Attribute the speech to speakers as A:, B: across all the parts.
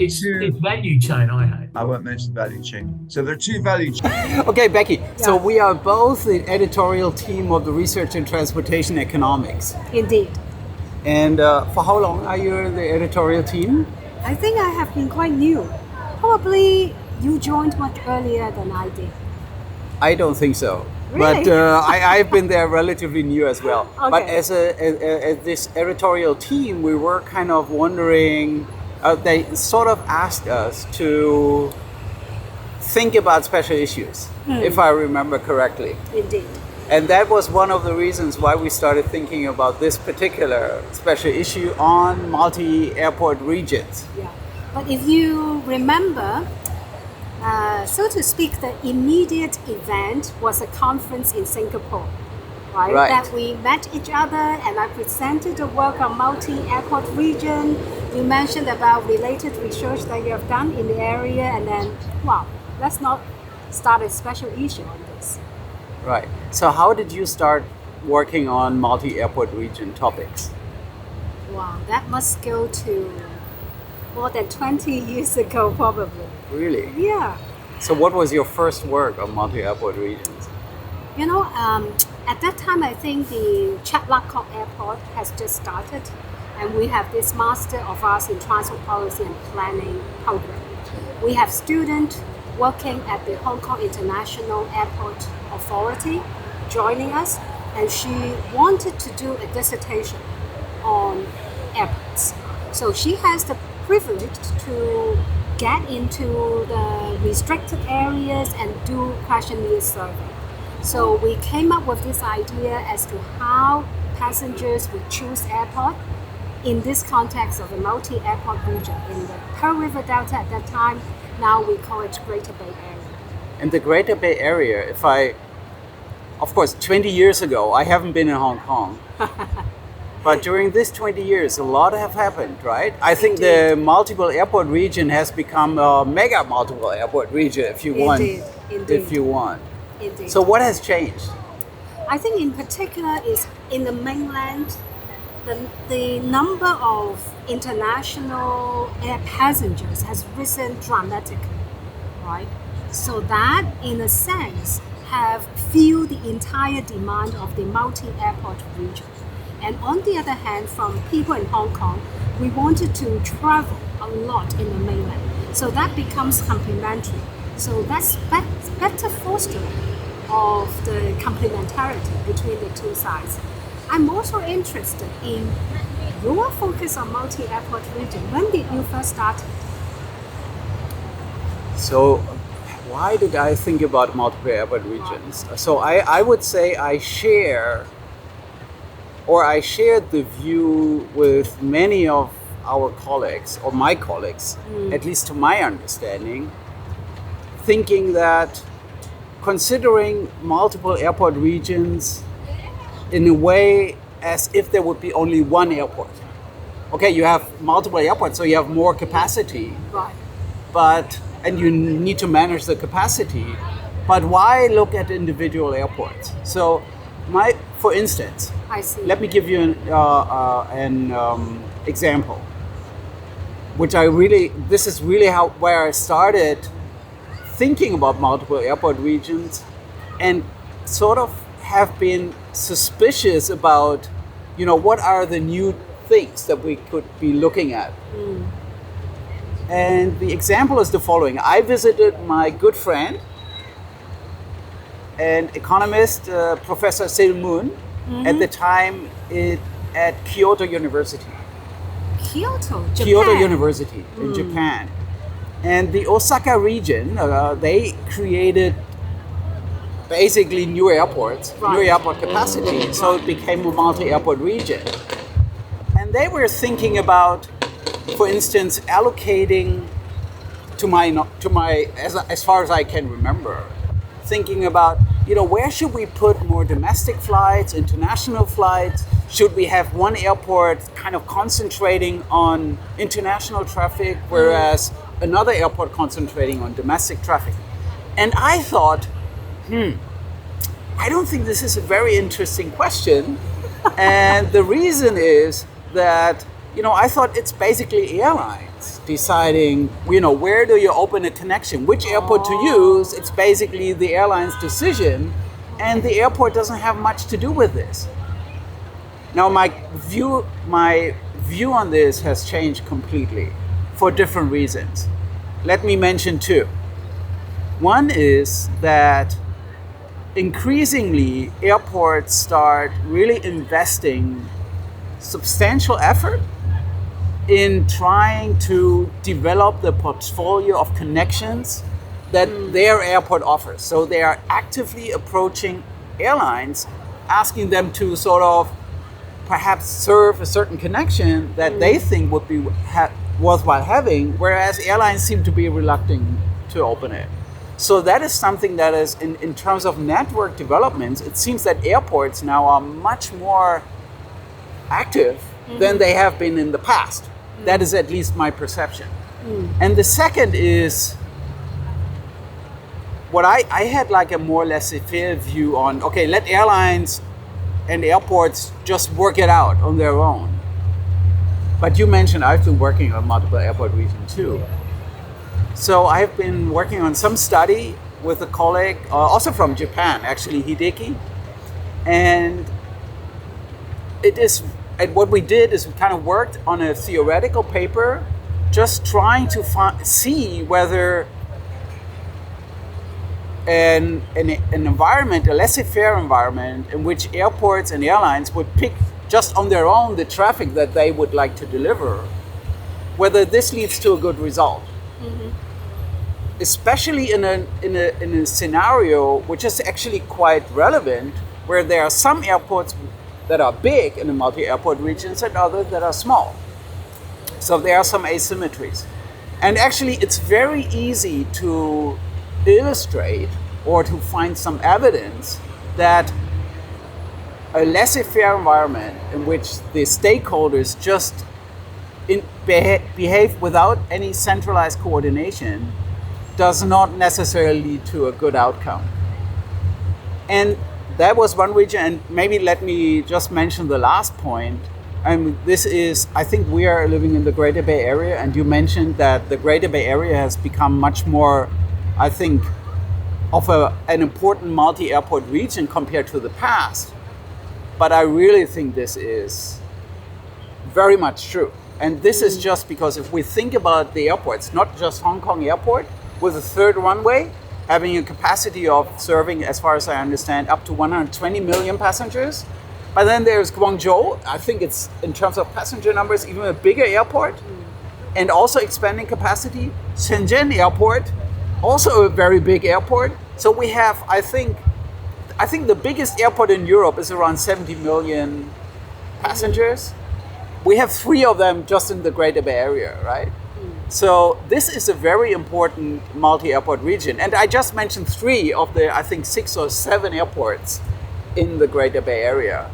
A: It's value chain, I hate.
B: I won't mention the value chain. So there are two value chains.
C: Okay, Becky. So we are both the editorial team of the Research in Transportation Economics.
D: Indeed.
C: And for how long are you in the editorial team?
D: I think I have been quite new. Probably you joined much earlier than I did.
C: I don't think so.
D: Really?
C: But I've been there relatively new as well.
D: Okay.
C: But as this editorial team, we were kind of wondering, they sort of asked us to think about special issues, if I remember correctly.
D: Indeed.
C: And that was one of the reasons why we started thinking about this particular special issue on multi-airport regions.
D: Yeah. But if you remember, so to speak, the immediate event was a conference in Singapore, right? That we met each other and I presented the work on multi-airport region. You mentioned about related research that you have done in the area, and then, wow, let's not start a special issue on this.
C: Right. So how did you start working on multi-airport region topics?
D: Wow, that must go to more than 20 years ago, probably.
C: Really?
D: Yeah.
C: So what was your first work on multi-airport regions?
D: You know, at that time, I think the Chatlakot Airport has just started, and we have this Master of Arts in Transport Policy and Planning program. We have students working at the Hong Kong International Airport Authority joining us, and she wanted to do a dissertation on airports. So she has the privilege to get into the restricted areas and do questionnaire survey. So we came up with this idea as to how passengers would choose airport in this context of a multi-airport region in the Pearl River Delta at that time. Now we call it Greater Bay Area.
C: In the Greater Bay Area, of course, 20 years ago, I haven't been in Hong Kong. But during this 20 years, a lot have happened, right? I think the multiple airport region has become a mega multiple airport region, if you want. If you want.
D: Indeed.
C: So what has changed?
D: I think in particular is in the mainland, the number of international air passengers has risen dramatically, right? So that, in a sense, have fueled the entire demand of the multi-airport region. And on the other hand, from people in Hong Kong, we wanted to travel a lot in the mainland. So that becomes complementary. So that's better fostering of the complementarity between the two sides. I'm also interested in your focus on multi-airport region. When did you first start?
C: So why did I think about multiple airport regions? So I would say I shared the view with many of our colleagues, or my colleagues, at least to my understanding, thinking that considering multiple airport regions in a way as if there would be only one airport. Okay, you have multiple airports, so you have more capacity.
D: Right.
C: And you need to manage the capacity. But why look at individual airports? So, for instance,
D: I see.
C: let me give you an example, this is really where I started thinking about multiple airport regions, and sort of have been suspicious about, what are the new things that we could be looking at. And the example is the following. I visited my good friend and economist, Professor Sil Moon, at the time at Kyoto University.
D: Kyoto, Japan.
C: Kyoto University in Japan. And the Osaka region, they created basically new airports, new airport capacity, so it became a multi-airport region. And they were thinking about, for instance, allocating as far as I can remember, thinking about, where should we put more domestic flights, international flights? Should we have one airport kind of concentrating on international traffic, whereas another airport concentrating on domestic traffic? And I thought, I don't think this is a very interesting question. And the reason is that, I thought it's basically airlines deciding, where do you open a connection, which airport to use. It's basically the airline's decision, and the airport doesn't have much to do with this. Now, my view on this has changed completely for different reasons. Let me mention two. One is that increasingly airports start really investing substantial effort in trying to develop the portfolio of connections that their airport offers. So they are actively approaching airlines, asking them to sort of perhaps serve a certain connection that they think would be worthwhile having, whereas airlines seem to be reluctant to open it. So that is something that is, in terms of network developments, it seems that airports now are much more active than they have been in the past. That is at least my perception. And the second is, what I had like a more laissez-faire view on, okay, let airlines and airports just work it out on their own. But you mentioned I've been working on multiple airport regions too. So I've been working on some study with a colleague, also from Japan, actually, Hideki. And what we did is we kind of worked on a theoretical paper, just trying to see whether an environment, a laissez-faire environment, in which airports and airlines would pick just on their own the traffic that they would like to deliver, whether this leads to a good result. Especially in a scenario which is actually quite relevant, where there are some airports that are big in a multi-airport regions and others that are small. So there are some asymmetries. And actually it's very easy to illustrate or to find some evidence that a laissez-faire environment in which the stakeholders just behave without any centralized coordination does not necessarily lead to a good outcome. And that was one region, and maybe let me just mention the last point. I think we are living in the Greater Bay Area, and you mentioned that the Greater Bay Area has become much more, I think, of an important multi-airport region compared to the past. But I really think this is very much true. And this is just because if we think about the airports, not just Hong Kong Airport, with a third runway, having a capacity of serving, as far as I understand, up to 120 million passengers. But then there's Guangzhou. I think it's, in terms of passenger numbers, even a bigger airport, and also expanding capacity. Shenzhen Airport, also a very big airport. So we have, I think the biggest airport in Europe is around 70 million passengers. We have 3 of them just in the Greater Bay Area, right? So this is a very important multi-airport region. And I just mentioned 3 of the, I think, 6 or 7 airports in the Greater Bay Area.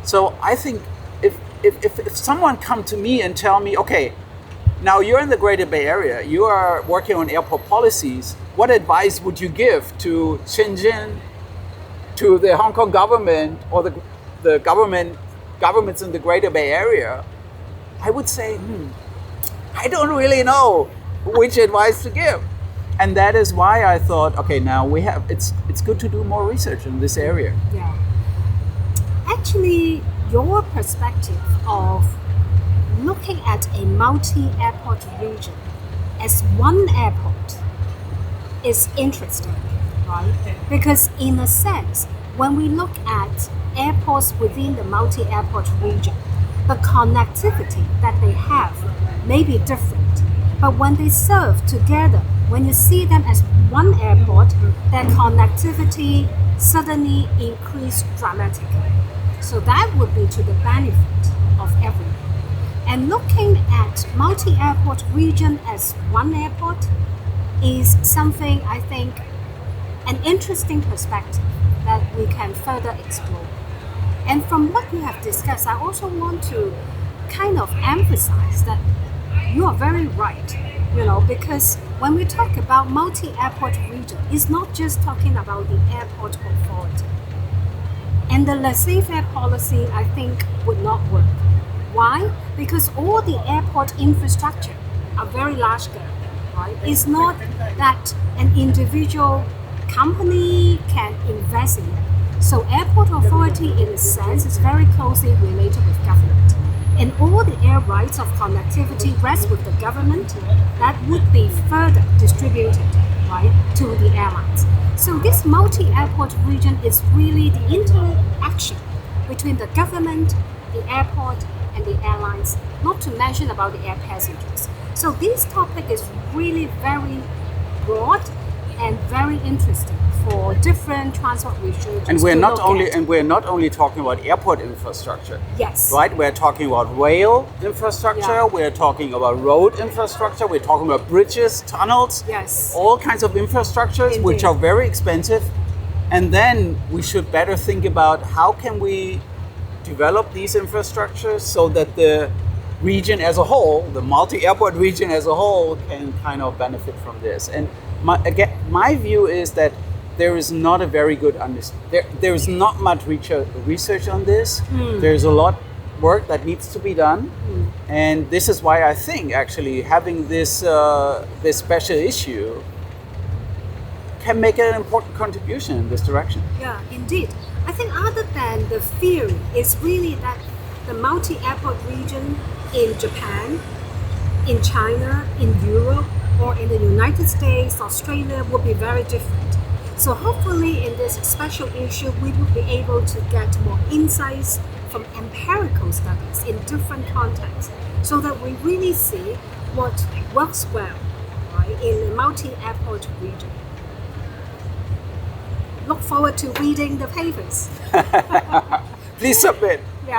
C: So I think if someone come to me and tell me, okay, now you're in the Greater Bay Area, you are working on airport policies, what advice would you give to Shenzhen, to the Hong Kong government, or the governments in the Greater Bay Area? I would say, I don't really know which advice to give. And that is why I thought, okay, now it's good to do more research in this area.
D: Yeah. Actually, your perspective of looking at a multi-airport region as one airport is interesting, right? Because in a sense, when we look at airports within the multi-airport region, the connectivity that they have may be different, but when they serve together, when you see them as one airport, their connectivity suddenly increased dramatically. So that would be to the benefit of everyone. And looking at multi-airport region as one airport is something, I think, an interesting perspective that we can further explore. And from what we have discussed, I also want to kind of emphasize that you are very right, because when we talk about multi-airport region, it's not just talking about the airport authority. And the laissez-faire policy, I think, would not work. Why? Because all the airport infrastructure are very large scale, right? It's not that an individual company can invest in it. So airport authority, in a sense, is very closely related with government. And all the air rights of connectivity rest with the government that would be further distributed, right, to the airlines. So this multi-airport region is really the interaction between the government, the airport, and the airlines, not to mention about the air passengers. So this topic is really very broad and very interesting for different transport researchers.
C: And we're not only talking about airport infrastructure.
D: Yes.
C: Right? We're talking about rail infrastructure,
D: Yeah.
C: we're talking about road infrastructure, we're talking about bridges, tunnels,
D: Yes.
C: all kinds of infrastructures which
D: Indeed.
C: are very expensive. And then we should better think about how can we develop these infrastructures so that the region as a whole, the multi-airport region as a whole, can kind of benefit from this. And my view is that there is not a very good there is not much research on this. There's a lot work that needs to be done, and this is why I think actually having this this special issue can make an important contribution in this direction.
D: Yeah, indeed. I think other than the theory, it's really that the multi-airport region in Japan, in China, in Europe, or in the United States, Australia will be very different. So hopefully in this special issue, we will be able to get more insights from empirical studies in different contexts so that we really see what works well, right, in a multi-airport region. Look forward to reading the papers.
C: Please submit.